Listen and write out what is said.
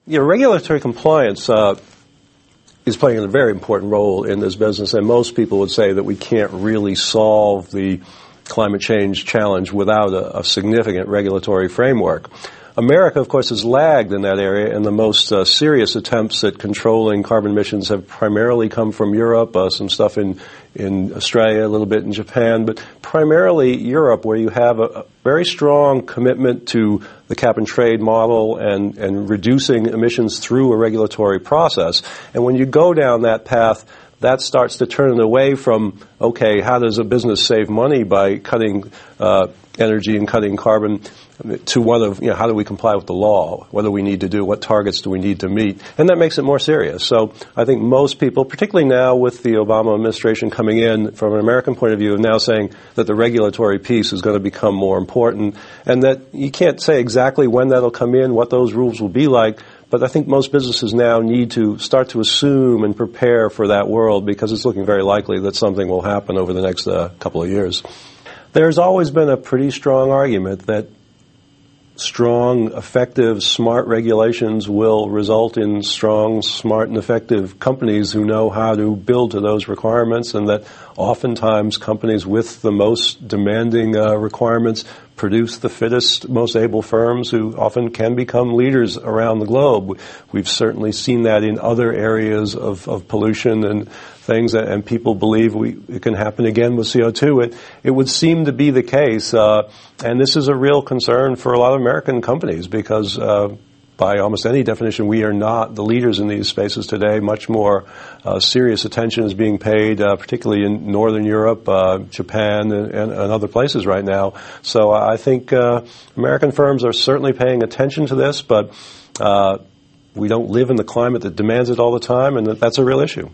regulatory compliance is playing a very important role in this business, and most people would say that we can't really solve the climate change challenge without a significant regulatory framework. America, of course, has lagged in that area, and the most serious attempts at controlling carbon emissions have primarily come from Europe, some stuff in Australia, a little bit in Japan, but primarily Europe, where you have a very strong commitment to the cap-and-trade model and reducing emissions through a regulatory process. And when you go down that path, that starts to turn it away from, okay, how does a business save money by cutting energy and cutting carbon, to one of, how do we comply with the law? What do we need to do? What targets do we need to meet? And that makes it more serious. So I think most people, particularly now with the Obama administration coming in from an American point of view, are now saying that the regulatory piece is going to become more important, and that you can't say exactly when that'll come in, what those rules will be like, but I think most businesses now need to start to assume and prepare for that world, because it's looking very likely that something will happen over the next couple of years. There's always been a pretty strong argument that strong, effective, smart regulations will result in strong, smart, and effective companies who know how to build to those requirements, and that oftentimes companies with the most demanding requirements produce the fittest, most able firms who often can become leaders around the globe. We've certainly seen that in other areas of pollution and things, and people believe it can happen again with CO2. It would seem to be the case, and this is a real concern for a lot of American companies, because by almost any definition, we are not the leaders in these spaces today. Much more serious attention is being paid, particularly in Northern Europe, Japan, and other places right now. So I think American firms are certainly paying attention to this, but we don't live in the climate that demands it all the time, and that's a real issue.